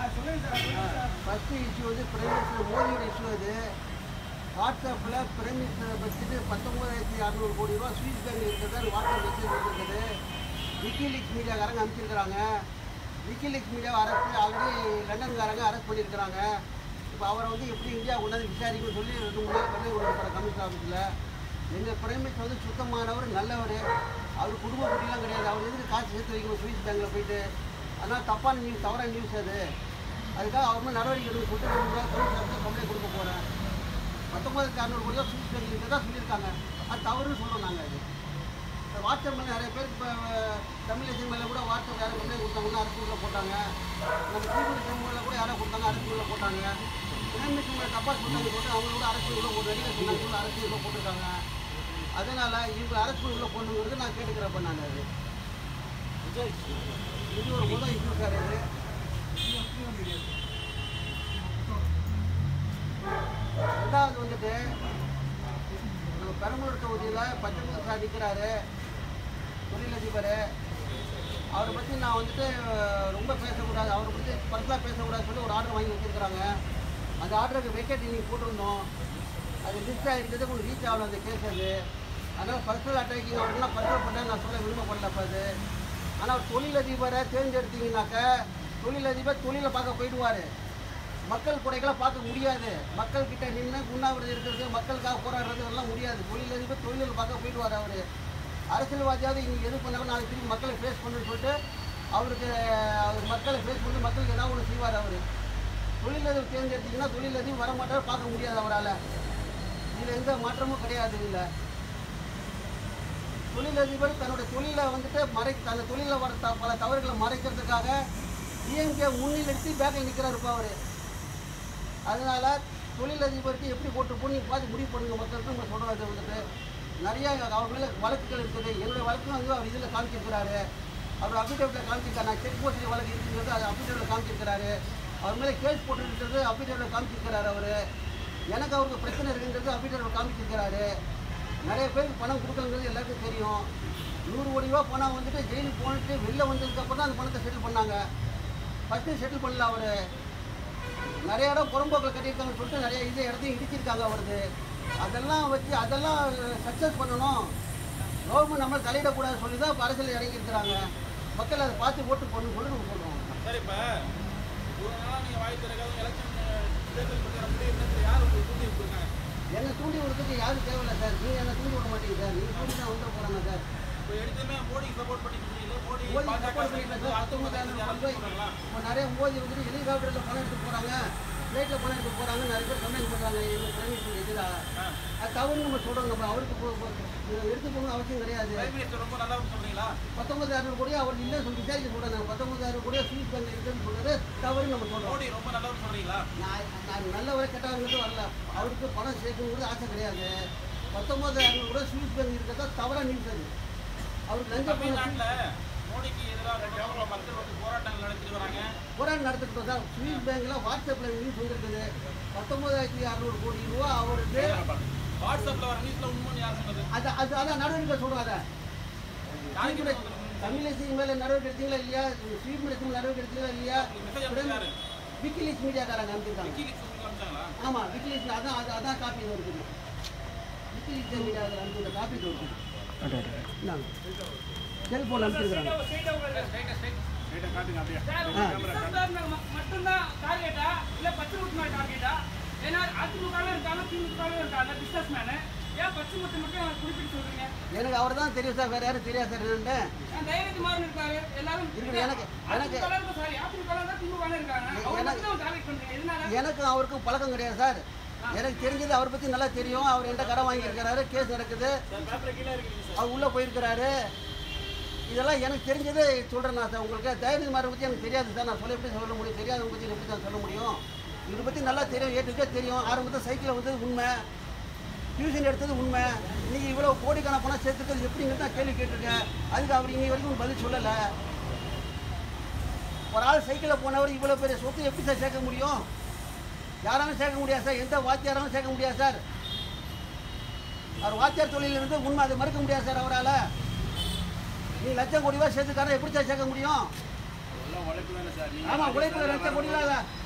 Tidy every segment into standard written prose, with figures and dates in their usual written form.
First issue வந்து prime minister மோடியோட issue அது. வாட்ஸ்அப்பில் பிரைம் மினிஸ்டரை வச்சுட்டு 19,600 கோடி ரூபா ஸ்வீஸ் பேங்க் இருக்கிறதா வாட்ஸ்அப் மெசேஜ் இருக்குது. விக்கிலீக்ஸ் மீடியாக்காரங்க அனுப்பிச்சிருக்கிறாங்க. விக்கிலீக்ஸ் மீடியாவை அரெஸ்ட் ஆல்ரெடி லண்டன்காரங்க அரெஸ்ட் பண்ணியிருக்கிறாங்க. இப்போ அவரை வந்து எப்படி இந்தியா கொண்டாந்து விசாரிக்கணும்னு சொல்லி 2 3 நாள் கண்ணை கொடுக்குற கமிஷன் ஆஃபீஸில். எங்கள் பிரைம் மினிஸ்டர் வந்து சுத்தமானவர், நல்லவர். அவர் குடும்ப குட்டிலாம் கிடையாது. அவர் எதுக்கு காசு சேர்த்து வைக்கணும் ஸ்வீஸ் பேங்கில் போயிட்டு? அதனால் தப்பான நியூஸ், தவறான நியூஸ் அது. அதுக்காக அவர் மேலே நடவடிக்கை எடுக்க சொல்லிட்டு 2 3 நாள் கமிஷன் ஆஃபீஸில் கம்ப்ளைண்ட் கொடுக்க போகிறேன். 19,600 கோடி தான் ஸ்வீஸ் பேங்க் இருக்கிறதா சொல்லியிருக்காங்க. அது தவறுன்னு சொல்கிறோம் நாங்கள். அது வாட்ஸ்அப் மேலே நிறைய பேர் இப்போ தமிழேசன் மேலே கூட வாட்ஸ்அப் யாரும் கம்ப்ளைண்ட் கொடுத்தாங்கன்னா அரசுக்குள்ளே போட்டாங்க. நம்ம தீபுரி மேலே கூட யாரோ கொடுத்தாங்க, அரசுக்குள்ளே போட்டாங்க. பிரைமினிஸ்டர் மேலே தப்பாக சொன்னாங்க சொல்லிட்டு அவங்களோட அரசுக்குள்ளே ஒரு நடிகர் சொன்னாங்க, அரசுக்குள்ளே போட்டிருக்காங்க. அதனால் இவங்க அரசுக்குள்ளே போடணுங்கிறது நான் கேட்டுக்கிறப்ப நான் அது இது ஒரு முதல் இஷ்யூ சார். இது ரெண்டாவது வந்துட்டு நம்ம பெரம்பலூர் தொகுதியில் பச்சைமுக சார் நிற்கிறாரு, தொழிலதிபர். அவரை பற்றி நான் வந்துட்டு ரொம்ப பேசக்கூடாது, அவரை பற்றி பர்சனலாக பேசக்கூடாதுன்னு சொல்லி ஒரு ஆர்டர் வாங்கி வச்சுருக்கிறாங்க. அந்த ஆர்டருக்கு வெக்கேட் இன்னைக்கு போட்டிருந்தோம். அது லிஸ்ட் ஆகிருந்தது கொஞ்சம் ரீச் ஆகணும் அந்த கேஸ். அது அதனால் பர்சனல் அட்டாக்கிங் அப்படின்னா பர்சனல் பண்ண நான் சொல்ல விரும்பப்படலப்ப அது. ஆனால் தொழிலதிபரை தேர்ந்தெடுத்தீங்கன்னாக்க தொழிலதிபர் தொழிலை பார்க்க போயிடுவார். மக்கள் குறைகளை பார்க்க முடியாது. மக்கள்கிட்ட நின்று உண்ணாவிரதம் இருக்கிறது, மக்களுக்காக போராடுறது எல்லாம் முடியாது. தொழிலதிபர் தொழிலில் பார்க்க போயிடுவார். அவர் அரசியல்வாதியாவது இன்றைக்கி எது பண்ணாலும் நாளைக்கு திரும்பி மக்களை ஃபேஸ் பண்ணுன்னு சொல்லிட்டு அவருக்கு மக்களை ஃபேஸ் பண்ணி மக்களுக்கு ஏதாவது ஒன்று செய்வார். அவர் தொழிலதிபர் தேர்ந்தெடுத்தீங்கன்னா தொழிலதிபர் வரமாட்டார், பார்க்க முடியாது அவரால். இதில் எந்த மாற்றமும் கிடையாது. இல்லை தொழிலதிபர் தன்னுடைய தொழிலை வந்துட்டு அந்த தொழிலில் வர பல தவறுகளை மறைக்கிறதுக்காக டிஎம்கே முன்னிலைத்து பேக்கில் நிற்கிறார் இப்போ அவர். அதனால் தொழிலதிபருக்கு எப்படி போட்டு போய் நீங்கள் பார்த்து முடிவு பண்ணுங்கள் மக்களுக்கு நம்ம சொல்கிறது. வந்துட்டு நிறையா அவர் மேலே வழக்குகள் இருக்குது. என்னுடைய வழக்கும் வந்து அவர் இதில் காமிச்சிருக்கிறாரு. அவர் அஃபிடேவிட்டில் காமிச்சிருக்காரு. நான் செக் போஸ்ட் வழக்கு இருக்குங்கிறது அது அஃபிடேவிட்டில் காமிச்சிருக்கிறாரு. அவர் மேலே கேஸ் போட்டுருக்கிறது அஃபிடேவிட்டில் காமிச்சிருக்கிறாரு. அவர் எனக்கு அவருக்கு பிரச்சனை இருக்குன்றது அஃபிடேவிட்டில் காமிச்சிருக்கிறாரு. நிறைய பேருக்கு பணம் கொடுக்கலங்கிறது எல்லாருக்கும் தெரியும். 100 கோடி ரூபா பணம் வந்துட்டு ஜெயிலுக்கு போனிட்டு வெளில வந்ததுக்கப்புறம் தான் அந்த பணத்தை செட்டில் பண்ணாங்க. ஃபஸ்ட்டு செட்டில் பண்ணல. அவர் நிறைய இடம் புறம்போக்கில் கட்டியிருக்காங்கன்னு சொல்லிட்டு நிறைய இடத்தையும் இடிச்சிருக்காங்க அவருக்கு. அதெல்லாம் வச்சு அதெல்லாம் சக்ஸஸ் பண்ணணும், கவர்மெண்ட் நம்மளை தலையிடக்கூடாதுன்னு சொல்லி தான் இப்போ அரசியல் இறங்கியிருக்கிறாங்க. மக்கள் அதை பார்த்து ஓட்டு பண்ணணும்னு சொல்லி நம்ம சொல்லுவோம். சார் இப்போ ஒரு நாளாக நீங்கள் வாய் திறக்காத எலெக்ஷன் தேர்தல் பற்றி முடிவு யார் உங்களுக்கு தூண்டி விட்டுருக்காங்க? என்னை தூண்டி விடுறதுக்கு யாரும் தேவையில்லை சார். நீங்கள் என்னை தூண்டி விட மாட்டீங்க சார். நீங்கள் தூண்டி தான் வந்துட போகிறாங்க சார். இப்போ எடுத்துமே மோடிக்கு சப்போர்ட் பண்ணிட்டு மோடி சப்போர்ட் பண்ணிட்டு சார். 19,000 இப்போ நிறைய மோடி வந்துட்டு ஹெலிகாப்டரில் பணம் எடுத்து போகிறாங்க, ஃப்ளைட்டில் பணம் எடுத்து போகிறாங்க. நிறைய பேர் கம்ப்ளைண்ட் பண்ணுறாங்க எங்கள் பிரைமினிஸ்டர் எதிராக. அது தவறு நம்ம சொல்கிறோம். நம்ம அவருக்கு எடுத்துக்கணும் அவசியம் கிடையாது. ரொம்ப நல்லா சொல்கிறீங்களா? 19,000 கோடியா அவர் இல்லை சொல்லி விசாரிக்க சொல்கிறாங்க. 19,000 கோடியா ஸ்வீஸ் பேங்க் இருக்குன்னு சொல்கிறது தவறு நம்ம சொல்கிறோம். மோடி ரொம்ப நல்லா சொல்கிறீங்களா? நான் நல்லவரை கெட்டவங்கிறது வரல. அவருக்கு பணம் சேர்க்கணுங்கிறது ஆசை கிடையாது. 19,000 கோடி ஸ்வீஸ் பேங்க் இருக்கிறதா தவறாக நியூஸ் அது. அவருக்கு தமிழ்நாட்டில் மோடிக்கு எதிராக மக்கள் வந்து போராட்டங்கள் நடத்திட்டு வராங்க. போராட்டம் நடத்திட்டு சார். ஸ்வீஸ் பேங்கில் வாட்ஸ்அப்பில் நியூஸ் வந்துருக்குது. 19,600 கோடி ரூபா அவருக்கு வாட்ஸ்அப்பில் வர நியூஸில் உண்மை யார் சொன்னது? அதான் நடவடிக்கை சொல்கிறாங்க. தமிழேசி மேலே நடவடிக்கை எடுத்தீங்களா இல்லையா? ஸ்வீட் மீடியத்துக்கு நடவடிக்கை எடுத்தீங்களா இல்லையா? விக்கிலீக்ஸ் மீடியாக்காரங்க அனுப்பியிருக்காங்க. ஆமாம், விக்கிலீக்ஸ் அதான் காப்பி இருக்குது. விக்கிலீக்ஸ் மீடியாவில் அனுப்பியிருந்த காப்பி இருக்குது. செல்போன் அனுப்பியிருக்காங்க. மட்டும்தான் டார்கெட்டா இல்லை பச்சை முத்து டார்கெட்டா? ஏன்னா அதிமுகவில் இருக்காங்க, திமுகவில் இருக்காங்க பிஸ்னஸ் மேனு. ஏன் பச்சை முத்து மட்டும் குறிப்பிட்டு சொல்றீங்க? எனக்கு அவர் தான் தெரியும் சார், வேற யாரும் தெரியாது சார். தைரியகுமாரன் இருக்காரு, எல்லாரும் எனக்கு அவருக்கும் பழக்கம் கிடையாது சார். எனக்கு தெரிஞ்சது அவரை பற்றி நல்லா தெரியும். அவர் என்கிட்ட கடன் வாங்கியிருக்கிறாரு, கேஸ் நடக்குது, அவர் உள்ளே போயிருக்கிறாரு. இதெல்லாம் எனக்கு தெரிஞ்சது சொல்கிறேன் நான் சார். உங்களுக்கு தைரியகுமாரை பற்றி எனக்கு தெரியாது சார். நான் சொல்ல எப்படி சொல்ல முடியும்? தெரியாதவங்க பற்றி எப்படி தான் சொல்ல முடியும்? இவரை பற்றி நல்லா தெரியும், ஏற்றுக்கே தெரியும். ஆரம்பத்தில் சைக்கிளில் வந்தது உண்மை, டியூஷன் எடுத்தது உண்மை. இன்றைக்கி இவ்வளோ கோடிக்கான பணம் சேர்த்துக்கிறது எப்படிங்கிறது நான் கேள்வி கேட்டிருக்கேன். அதுக்கு அவர் இன்னைக்கு வரைக்கும் பதில் சொல்லலை. ஒரு ஆள் சைக்கிளில் போனவர் இவ்வளோ பெரிய சொத்து எப்படி சார் சேர்க்க முடியும்? யாராலும் சேர்க்க முடியாது சார். எந்த வாத்தியாராலும் சேர்க்க முடியாது சார். அவர் வாத்தியார் தொழிலிருந்து உண்மை அதை மறுக்க முடியாது சார் அவரால். நீ லட்சம் கோடி ரூபா சேர்த்துக்காரன் எப்படி சார் சேர்க்க முடியும்? ஆமா, உழைப்புல 2 லட்சம் கோடி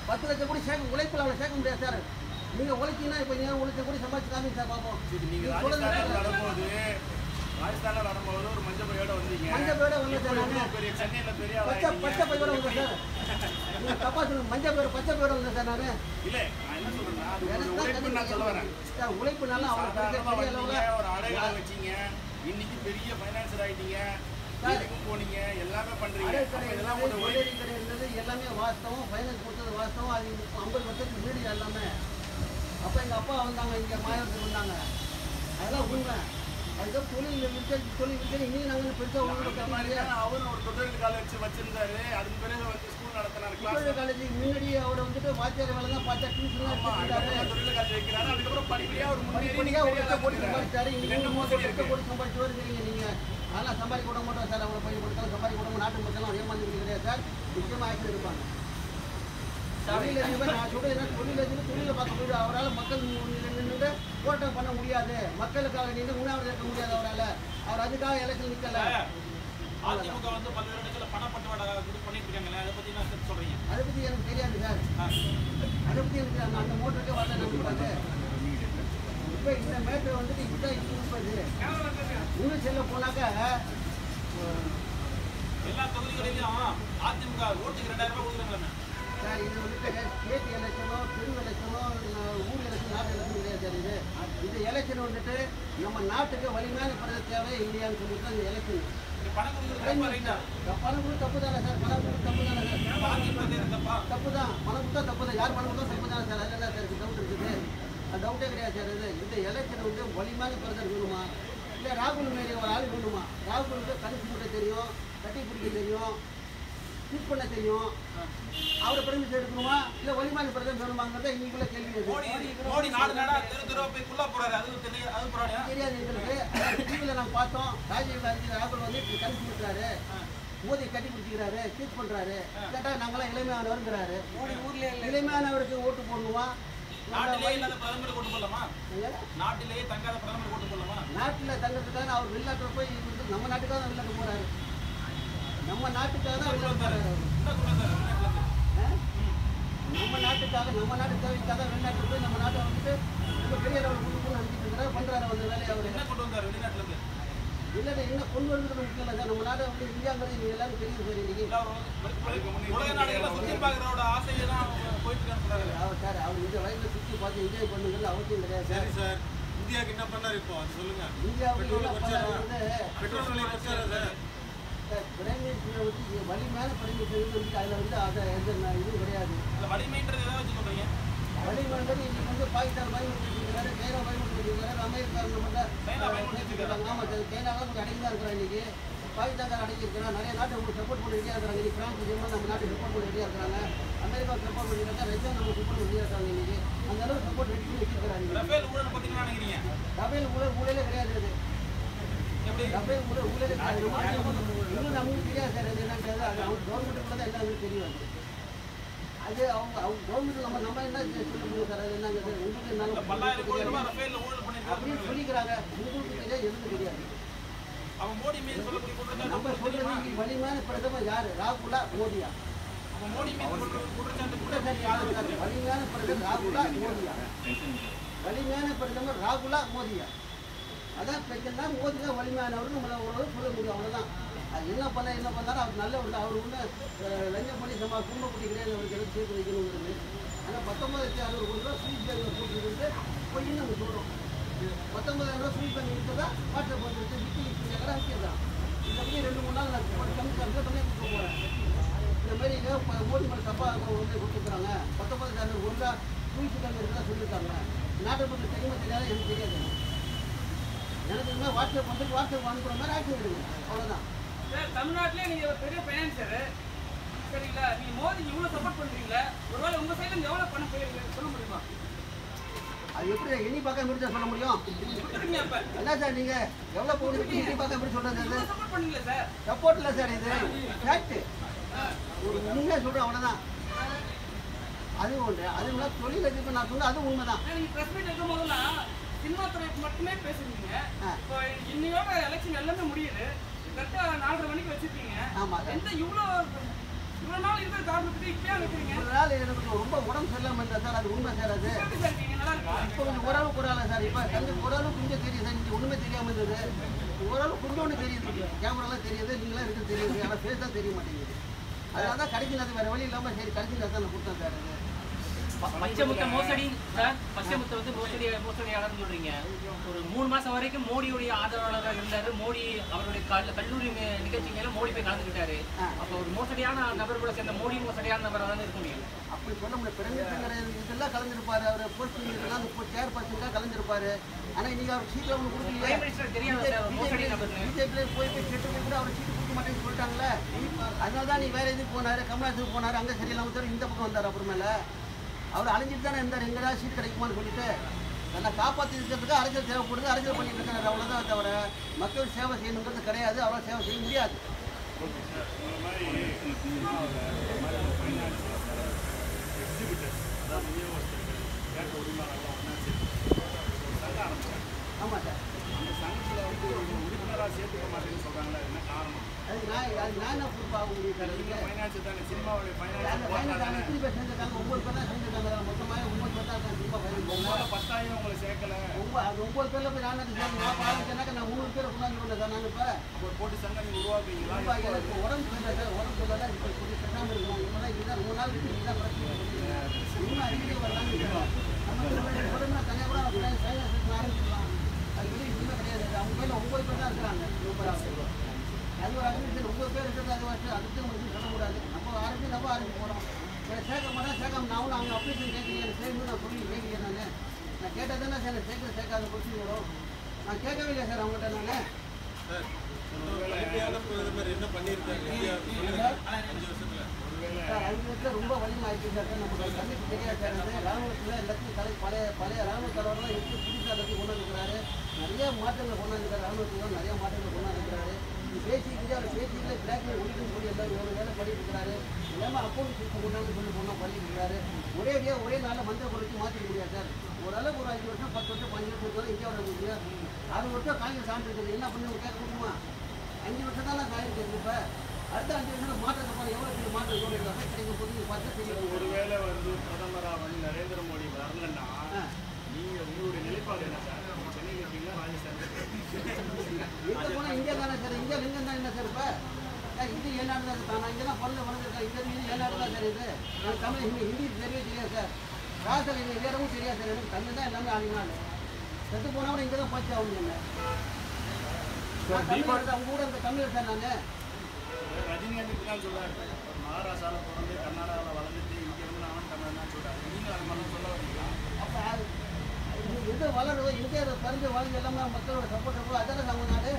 10 லட்சம் கோடி சேர்க்க உழைப்புல அவளை சேர்க்க முடியாது சார். நீங்க உழைச்சீங்கன்னா இப்ப நீங்க 1 லட்சம் கோடி சம்பாதிச்சு காமிங்க சார் பாப்போம். ராஜஸ்தான்ல நடக்கும்போது ஒரு மஞ்சள் பையோட வந்தீங்க. மஞ்சள் பையோட வந்து சார் நானு பெரிய சென்னையில பெரிய பச்சை பையோட வந்து சார். நீங்க தப்பா சொல்லுங்க. மஞ்சள் பையோட பச்சை பையோட வந்து சார் நானு. இல்ல நான் என்ன சொல்றேன்னா அது உழைப்பு நான் சொல்ல வரேன். சார் உழைப்புனால அவங்களுக்கு ஒரு அடையாளம் வச்சீங்க. இன்னைக்கு பெரிய ஃபைனான்சர் ஆயிட்டீங்க. இதுக்கும் போனீங்க எல்லாமே பண்றீங்க. இதெல்லாம் ஒரு உழைப்பு இருந்தது எல்லாமே வாஸ்தவம். ஃபைனான்ஸ் கொடுத்தது வாஸ்தவம். அது 50 வருஷத்துக்கு மீடியா எல்லாமே. அப்ப எங்க அப்பா வந்தாங்க இங்க மாயவரத்துக்கு வந்தாங்க. அதெல்லாம் உண்மை. அதுக்கு தொழில் இன்னைக்கு நாங்கள் பெருசாக அவரும் ஒரு தொழில் காலேஜ் வச்சிருந்தாரு. அதுக்கு பிறகு வந்து ஸ்கூல் நடத்தினாரு. காலேஜ் முன்னாடி அவரை வந்துட்டு வாத்தியார் வேலை தான் பார்த்தா டியூஷன் தொழில் காலேஜ் வைக்கிறாரு. அதுக்கப்புறம் படிப்படியாக ஒரு படிப்படியாக ஒரு 2 கோடி சம்பாதிச்சாரு. 2 கோடி சம்பாதிச்சு வருகிறீங்க நீங்க. அதெல்லாம் சம்பாதிக்க விட மாட்டோம் சார். அவங்களை போய் கொடுத்தாலும் சம்பாதிக்க விடாம நாட்டு மக்கள்லாம் ஏமாந்து கிடையாது சார். நிச்சயமாக ஆக்சிடென்ட் இருப்பாங்க. தொழில் நான் சொல்றேன். தொழிலை பார்க்க முடியாது. அவரால் மக்கள் நின்று போராட்டம் பண்ண முடியாது. மக்களுக்காக நின்று முன்னாடி இருக்க முடியாது அவரால். அவர் அதுக்காக எலெக்ஷன் நிற்கல. அதிமுக வந்து பல்வேறு இடத்துல பணப்பட்டுவாடா பண்ணிட்டு இருக்காங்களே, அதை பத்தி நான் சொல்றீங்க. அதை பத்தி எனக்கு தெரியாது சார். அதை பத்தி எனக்கு அந்த மோட்டருக்கே வரல நம்பிப்பாங்க. இப்போ இந்த மேட்டர் வந்துட்டு இதுதான் இருப்பது. இன்னும் செல்ல போனாக்கா எல்லா தொகுதிகளிலும் அதிமுக ஓட்டுக்கு 2000 ரூபாய் கொடுக்குறாங்களே சார். இது வந்துட்டு ஸ்டேட் எலெக்ஷனோ தெரு எலெக்ஷனோ ஊர் எலெக்ஷன் நாட்டு எலெக்ஷன் கிடையாது சார். இது எலெக்ஷன் வந்துட்டு நம்ம நாட்டுக்கு வலிமையான பிரதேச தேவை இல்லையான்னு சொல்லிட்டு தான் இந்த எலெக்ஷன். பணம் கொடுத்து தப்பு தானே சார். பணம் கொடுத்து தப்பு தானே சார். தப்பு தான். பணம் கொடுத்தா தப்பு தான். யார் பணம் கொடுத்தா தப்பு தானே சார். அதில் தான் சார் டவுட் இருக்குது. அது டவுட்டே கிடையாது சார். இது இந்த எலெக்ஷன் வந்து வலிமையான பிரதேசம் வேணுமா இல்லை ராகுல் மாரி ஒரு ஆள் வேணுமா? ராகுலுக்கு கணிச்சு கூட தெரியும், கட்டி பிடிக்க தெரியும், ட்வீட் பண்ண தெரியும். அவரை பெருமிச்சு எடுக்கணுமா இல்லை வலிமையான பிரதேசம் வேணுமாங்கிறத இன்னைக்குள்ள கேள்வி. மோடி நாடு நாடா தெரு போய் குள்ள போறாரு. அது தெரியாது எங்களுக்கு. டிவியில் நாங்கள் பார்த்தோம். ராஜீவ் காந்தி ராகுல் வந்து கணிச்சு கொடுக்குறாரு, மோதி கட்டி பிடிச்சிக்கிறாரு, ட்வீட் பண்ணுறாரு. கேட்டால் நாங்களாம் இளமையானவருங்கிறாரு. இளமையானவருக்கு ஓட்டு போடணுமா? நாட்டிலே இல்லாத பிரதமர் ஓட்டு போடலாமா? நாட்டிலேயே தங்காத பிரதமர் ஓட்டு போடலாமா? நாட்டில் தங்கிறதுக்காக அவர் வெளிநாட்டில் போய் நம்ம நாட்டுக்காக தான் வெளிநாட்டு போறாரு. நம்ம நாட்டுக்காக தான் வெளிநாட்டு போறாரு. நம்ம நாட்டு தேவைக்காக வெளிநாட்டில் போய் நம்ம நாட்டை வந்துட்டு இப்போ பெரிய லெவலில் கொண்டு போய் அனுப்பிட்டு இருக்கிறாரு. பண்ணுறாரு அந்த வேலையை. அவர் என்ன கொண்டு வந்தார் வெளிநாட்டுல இருந்து? இல்லை என்ன கொண்டு வருகிறது முக்கியம் இல்லை சார். நம்ம நாட்டை வந்து இந்தியாங்கிறது நீங்கள் எல்லாரும் தெரியும் சார். இன்னைக்கு உலக நாடுகளை சுற்றி பார்க்குறோட ஆசையெல்லாம் போயிட்டு இருக்காரு சார். அவர் இந்த வயதில் சுற்றி பார்த்து என்ஜாய் பண்ணுங்கிறது அவசியம் கிடையாது சார். சார் இந்தியாவுக்கு என்ன பண்ணார் இப்போ அது சொல்லுங்க. இந்தியாவுக்கு பெட்ரோல் விலை குறைச்சாரு. பிரைம் மினிஸ்டர் வந்து வலிமையான பிரைம் மினிஸ்டர் வந்து அதில் வந்து அதை எந்த இதுவும் கிடையாது. வலிமைன்றது ஏதாவது சொல்றீங்க? வலிமைன்றது இன்னைக்கு வந்து பாகிஸ்தான் பயன்படுத்திருக்காரு, சைனா பயன்படுத்திருக்காரு, அமெரிக்கா ஆமாம் சார். சைனாலாம் கொஞ்சம் அடங்கி தான் இருக்கிறாங்க. இன்னைக்கு பாகிஸ்தான் அடங்கி இருக்கிறாங்க. நிறைய நாட்டை உங்களுக்கு சப்போர்ட் பண்ண ரெடியாக இருக்கிறாங்க. இன்னைக்கு பிரான்ஸ் ஜெர்மன் நம்ம நாட்டுக்கு சப்போர்ட் பண்ண ரெடியாக இருக்கிறாங்க. அமெரிக்கா சப்போர்ட் பண்ணியிருக்காங்க. ரஷ்யா நம்ம சப்போர்ட் பண்ண ரெடியாக இருக்காங்க. இன்னைக்கு அந்த அளவுக்கு சப்போர்ட் ரெடி பண்ணி வச்சிருக்கிறாங்க. ரஃபேல் ஊழல் பற்றி என்ன நினைக்கிறீங்க? ரஃபேல் ஊழலே கிடையாது. அது ரஃபேல் ஊழலே கிடையாது. இன்னும் நமக்கு தெரியாது சார். அது என்னன்றது அது அவங்க கவர்மெண்ட்டுக்குள்ள தான் எல்லாருக்கும் தெரியும். அது அவங்க கவர்மெண்ட் நம்ம என்ன சொல்ல முடியும் சார். அது என்னங்க சார் உங்களுக்கு என்ன அப்படின்னு சொல்லிக்கிறாங்க. உங்களுக்கு தெரியாது, எதுவும் தெரியாது. நம்ம சொல்றது வலிமையான பிரதமர் யாரு? ராகுலா மோடியா? வலிமையான பிரதமர் ராகுலா மோடியா? வலிமையான பிரதமர் ராகுலா மோடியா? அதான் பிரச்சனை. மோடி தான் வலிமையானவர் நம்மளை ஓரளவு சொல்ல முடியும். அவ்வளோதான். அது என்ன பண்ணாலும் அவர் நல்ல ஒரு அவர் ஒன்று லஞ்சம் பண்ணி நம்ம குடும்ப குட்டி கிடையாது. அவருக்கு எல்லாம் சேர்த்து வைக்கணுங்கிறது. ஆனால் 19,600 கோடி ரூபா ஸ்வீட் பேங்கில் போட்டுக்கிட்டு பொய்ன்னு நம்ம சொல்கிறோம். 19,000 ரூபா ஸ்வீட் பேங்க் இருக்கிறதா வாட்டர் போட்டு விக்கி எல்லாம் வைக்கிறதான். இதை பற்றி 2-3 நாள் நான் கம்மி பண்ணி கொடுக்க போகிறேன். இந்த மாதிரி மோடி மேலே தப்பாக வந்து கொடுத்துருக்குறாங்க. 19,000 கோடி ரூபா ஸ்வீட் பேங்க் இருக்கிறதா சொல்லியிருக்காங்க. நாட்டை பற்றி தெரியுமா தெரியாத எனக்கு தெரியாது. எனக்கு இனிமேல் வாட்ஸ்அப் வந்துட்டு வாட்ஸ்அப் அனுப்புற மாதிரி ஆக்டிவ் எடுங்க. அவ்வளோதான். சார் தமிழ்நாட்டிலே நீங்கள் ஒரு பெரிய ஃபைனான்சர் சரிங்களா? நீங்கள் மோதிக்கு இவ்வளோ சப்போர்ட் பண்ணுறீங்களா? ஒருவேளை உங்கள் சைடில் எவ்வளோ பணம் போயிருக்கு சொல்ல முடியுமா? அது எப்படி எண்ணி பார்க்க முடிஞ்சா சொல்ல முடியும்? கொடுத்துருக்கீங்க அப்போ என்ன சார் நீங்கள் எவ்வளோ போகுது எண்ணி பார்க்க எப்படி சொல்கிறது? சப்போர்ட் பண்ணீங்களா சார்? சப்போர்ட் இல்லை சார். இது ஃபேக்ட்டு. ஒரு உண்மையாக சொல்கிறேன். அவ்வளோதான். அது ஒன்று. அது இல்லை தொழில் இப்போ நான் சொல்ல அது உண்மை தான். நீங்கள் ப்ரெஸ் மீட் இருக்கும் போதெல்லாம் சினிமா துறைக்கு மட்டுமே பேசுறீங்க. இப்போ இன்னையோட எலெக்ஷன் எல்லாமே முடியுது. கரெக்டாக 4:30 மணிக்கு வச்சிருக்கீங்க. ஆமாம் சார். எந்த இவ்வளோ இவ்வளவு நாள் இருக்கிற காரணத்துக்கு இப்பயே வைக்கிறீங்க. ஒரு நாள் எனக்கு ரொம்ப உடம்பு சரியில்லாமல் இருந்தா சார், அது உண்மை சார். அது எப்படி சார் இருக்கீங்க? நல்லா இருக்கு. இப்போ கொஞ்சம் ஓரளவு குறையல சார். இப்போ கண்டு ஓரளவு கொஞ்சம் தெரியுது சார். இங்கே ஒன்றுமே தெரியாமல் இருந்தது. ஓரளவு கொஞ்சம் ஒன்று தெரியுது. கேமராலாம் தெரியுது, நீங்களாம் இருக்குது தெரியுது. ஆனால் ஃபேஸ் தான் தெரிய மாட்டேங்குது. அதனால தான் கடைசியில் வேறு வழி இல்லாமல் சரி கடைசியில் தான் நான் கொடுத்தேன் சார். அது பச்சை முட்டை மோசடி சார், பச்சை முட்டை வந்து மோசடியாளர்னு சொல்றீங்க. ஒரு 3 மாசம் வரைக்கும் மோடியுடைய ஆதரவாளராக இருந்தாரு. மோடி அவருடைய கல்லூரி நிகழ்ச்சிகள மோடி போய் கலந்துக்கிட்டாரு. அப்போ ஒரு மோசடியான நபர் கூட சேர்ந்த மோடி மோசடியான நபராக தான் இருக்க முடியும். அப்படி சொல்ல முடியாது. பிரதமர் இதெல்லாம் கலந்துருப்பாரு. அவர் போஸ்ட் இதெல்லாம் சேர் பர்சன்டாக கலந்துருப்பாரு. ஆனால் இன்னைக்கு அவர் சீட்டில் ஒன்று கொடுக்கலையே. பிஜேபியில போய் செட்டு கூட அவர் சீட்டு கொடுக்க மாட்டேன்னு சொல்லிட்டாங்களே. அதனால தான் நீ வேற எதுக்கு போனாரு, கமலாசுக்கு போனாரு, அங்கே சரியில்லாமல் தவிர இந்த பக்கம் வந்தார். அப்புறமேல அவர் அலைஞ்சிட்டு தானே இருந்தார். எங்கடா சீட் கிடைக்குமான்னு சொல்லிட்டு நல்லா காப்பாற்றி இருக்கிறதுக்கு அரசியல் தேவைப்படுது. அரசியல் பண்ணிட்டு இருக்காரு. அவ்வளோதான் தவிர மக்கள் சேவை செய்யணுங்கிறது கிடையாது. அவ்வளோ சேவை செய்ய முடியாது. ஆமாம் சார். அந்த சங்கத்தில் வந்து உறுப்பினராக சேர்த்துக்க மாட்டேன்னு சொல்கிறாங்களா? என்ன காரணம்? அது நான் என்ன பொறுப்பாக முடியும் சார். நீங்கள் ஃபைனான்ஸ் தானே, சினிமாவுடைய அந்த ஃபைனான்ஸ் ஃபைனல் எத்தனை பேர் சேர்ந்துருக்காங்க? 9 பேர் தான் சேர்ந்துருக்காங்க. மொத்தமாக 9 பேர் தான் இருக்காங்க. சினிமா ஃபைனல் போகல. 10,000 உங்களை சேர்க்கல. அது 9 பேரில் போய் நான் சேர்ந்து நான் பாருங்கன்னாக்க நான் 3 பேரை கொண்டாந்து சார். நான் இப்போ ஒரு போட்டி சங்கம் நீங்கள் உருவாக்குவீங்களா? இப்போ உடம்பு சரியில்லை சார். உடம்பு சரியில்லை. இப்போ கொஞ்சம் கட்டாமல் இருக்கும். இப்போலாம் இதுதான் 3 நாள் இருக்கு. இதுதான் பிரச்சனை. இன்னும் அறிக்கை வரலான்னு இருக்கோம். நம்ம உடம்புனா தனியாக கூட ஃபைனல் ஆரம்பிச்சிடலாம். அது வந்து இன்னும் கிடையாது. அவங்க கையில் 9 பேர் தான் இருக்கிறாங்க. அது ஒரு அக்ரிமெண்ட் 9 பேர் இருக்கிறது. அது வருஷம் அதுக்கு நம்ம எதுவும் சொல்லக்கூடாது. நம்ம ஆரம்பிச்சு போகிறோம். சேர்க்க மாட்டேன் சேர்க்காம நான் அவங்க அப்ளிகேஷன் கேட்கலையே சேர்ந்து நான் சொல்லி கேட்கலையே. நான் கேட்டால் தானே சார் சேர்க்காத கொஸ்டின் வரும். நான் கேட்கவே இல்லை சார் அவங்ககிட்ட. நான் சார் 5 வருஷத்தில் ரொம்ப வலிமாயிடுச்சு சார். நமக்கு கண்ணுக்கு தெரியாது சார். அது ராணுவத்தில் எல்லாத்தையும் பழைய ராணுவ தலைவரெலாம் எப்படி புதுசாக எல்லாத்தையும் கொண்டு வந்துருக்கிறாரு. நிறைய மாற்றங்கள் கொண்டாந்துருக்காரு. ராணுவத்தில் நிறைய மாற்றங்கள் கொண்டாந்துருக்கிறாரு. பேசிக்கிட்டு அவர் பேசிக்கல பிளாக்மெயில் ஒழிக்கணும்னு சொல்லி எல்லாம் ஒரு வேலை பண்ணிட்டு இருக்கிறாரு. எல்லாமே அக்கௌண்ட் சிஸ்டம் கொண்டாந்து சொல்லி பொண்ணாக பண்ணிட்டு இருக்கிறாரு. ஒரே நாளில் மந்திர குறைச்சி மாற்றிக்க முடியாது சார். ஓரளவுக்கு ஒரு 5 வருஷம் 10 வருஷம் 15 வருஷம் கூட இந்தியாவோட முடியும். 6 வருஷம் காங்கிரஸ் ஆண்டு இருக்குது. என்ன பண்ணி கேட்க முடியுமா? 5 வருஷம் தான் காங்கிரஸ் இருக்குது. இப்போ அடுத்த 5 வருஷம் மாற்றத்தை போல எவ்வளோ பெரிய மாற்றம் கிடைக்கும் போது பார்த்து தெரியும். ஒருவேளை வந்து பிரதமராக வந்து நரேந்திர மோடி வரலன்னா நீங்கள் உங்களுடைய நிலைப்பாடு என்ன சார்? சென்னையில் இருக்கீங்களா, ராஜஸ்தான்? எங்கே போனால் இந்தியா தானே சார். இந்தியா லிங்கம் தான் என்ன சார்? இப்போ இது ஏழாண்டு தான் சார். நான் இங்கே தான் பல்ல வளர்ந்துருக்கேன். இது ஏழாண்டு தான் சார். இது எனக்கு தமிழ் ஹிந்தி தெரியவே தெரியாது சார். ராஜஸ்தான் இது வேறவும் தெரியாது சார். எனக்கு தமிழ் தான் எல்லாமே ஆளுநாள். செத்து போனவங்க இங்கே தான் போச்சு அவங்க என்ன தமிழ் அவங்க கூட இருக்க தமிழ் சார். நான் ரஜினிகாந்த் தான் சொல்கிறார், மகாராஷ்டிராவில் பிறந்து கர்நாடகாவில் வளர்ந்துட்டு இங்கே வந்து நான் தமிழ் தான் சொல்கிறார். நீங்கள் அது மாதிரி சொல்ல வரீங்களா? அப்போ எது வளருதோ எங்கே பறிஞ்சு வளர்ந்து எல்லாமே மக்களோட சப்போர்ட் இருக்கோ அதானே அவங்க நாடு.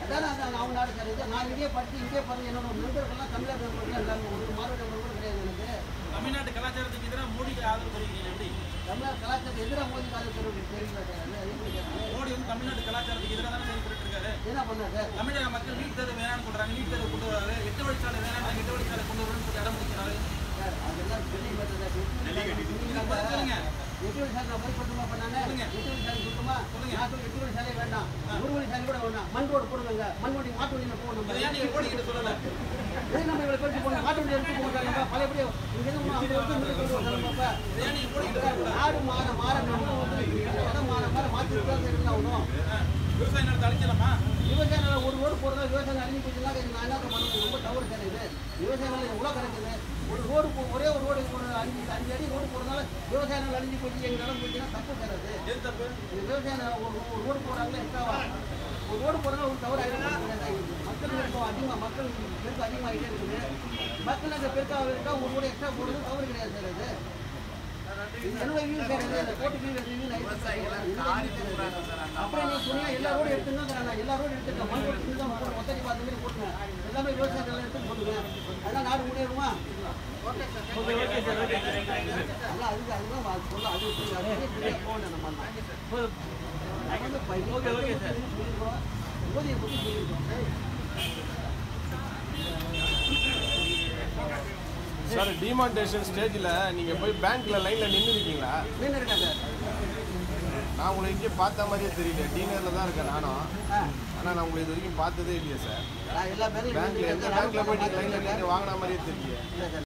அதானே அவங்க நாடு சார். இது நான் இங்கே படித்து இங்கே பிறந்து என்னோட நண்பர்கள்லாம் தமிழக நண்பர்கள் எல்லாமே ஒரு மாறுபட்ட நண்பர்கள் கிடையாது எனக்கு. தமிழ்நாட்டு கலாச்சாரத்துக்கு எதிராக மோடிக்கு ஆதரவு தெரிவிக்கிறீங்க. எப்படி தமிழ்நாடு கலாச்சாரத்துக்கு எதிராக மோடி காலத்தில் தெரியல சார். அது எப்படி கேட்குறேன். மோடி வந்து தமிழ்நாட்டு கலாச்சாரத்துக்கு எதிராக தானே செயல்பட்டு இருக்காரு. என்ன பண்ணார் சார்? தமிழக மக்கள் நீட் தேர்வு வேணாம்னு சொல்றாங்க. நீட் தேர்வு கொண்டு வராரு. 8 வழிச்சாலை வேணாம், 8 வழிச்சாலை கொண்டு வரணும்னு சொல்லி இடம் பிடிக்கிறாரு. சார் அதெல்லாம் சொல்லி பார்த்தா சொல்லுங்க. 8 வழி சாலை போய் கொடுத்துமா பண்ணாங்க. 8 வழி சாலை கொடுத்துமா? நான் 8 வழி சாலை வேண்டாம், 1 வழி சாலை கூட வேண்டாம். மண் ரோடு போடுவாங்க. மண் வண்டி மாட்டு வண்டியில் போகணும். ஏன் நீங்க மோடி கிட்ட சொல்லல? இதே நம்ம இவ்வளோ பேருக்கு போகணும். மாட்டு வண்டி எடுத்து போகிறாங்க. பழையபடி இங்கே எதுவும் 50 வருஷம் சொல்லுவாங்கப்பா. ஏன் நீங்க மோடி கிட்ட சொல்லல? நாடு மாற இடம் மாற மாற்றி தான் இருந்தாகணும். விவசாய நிலத்தை அழிக்கலாமா? விவசாய நிலம் ஒரு ரோடு போடுறதா விவசாயம் அழிஞ்சு போச்சுன்னா நான் என்ன பண்ணுறது? ரொம்ப தவறு சார். இது விவசாய நிலம் எவ்வளோ கிடைக்குது? ஒரு ரோடு ஒரே ஒரு ரோடு ஒரு 5 அடி ரோடு போடுறதுனால விவசாய நிலம் அழிஞ்சு போச்சு எங்கள் நிலம் போச்சுன்னா தப்பு சார். அது எது தப்பு? விவசாய நிலம் ஒரு ரோடு போடுறாங்களே எக்ஸ்ட்ராவா ஒரு ரோடு போடுறதா ஒரு தவறு ஆகிடும். மக்கள் பெருக்கம் அதிகமாகிட்டே இருக்குது. மக்கள் அந்த பெருக்காக இருக்கா ஒரு ரோடு எக்ஸ்ட்ரா போடுறது தவறு கிடையாது சார். அது என்னோட வியூ சார். இந்த கோர்ட்டு வியூ அப்புறம் நீ சொன்னா எல்லா ரோடும் எடுத்துங்க. எல்லா ரோடும் எடுத்துக்க மண் ரோடு தான் மொத்தடி பார்த்த மாதிரி போட்டுங்க. எல்லாமே விவசாய நிலம் எடுத்து போட்டுங்க. அதெல்லாம் நாடு முன்னேறுமா? அதெல்லாம் அதுதான் சொல்ல அது போகணும். நம்ம சொல்லியிருக்கோம். மோதியை பற்றி சொல்லியிருக்கோம் சார். டிமானிட்டேஷன் ஸ்டேஜில் நீங்கள் போய் பேங்க்கில் லைனில் நின்று இருக்கீங்களா? நின்று இருக்கேன் சார். நான் உங்களை எங்கேயும் பார்த்த மாதிரியே தெரியல. டீனரில் தான் இருக்கேன் நானும். ஆ. ஆனால் நான் உங்களை இது வரைக்கும் பார்த்ததே இல்லையா சார்? நான் எல்லா பேரும் பேங்க்ல எந்த பேங்க்ல போய் நீங்கள் லைனில் நீங்கள் வாங்கின மாதிரியே தெரியல. இல்லை சார்.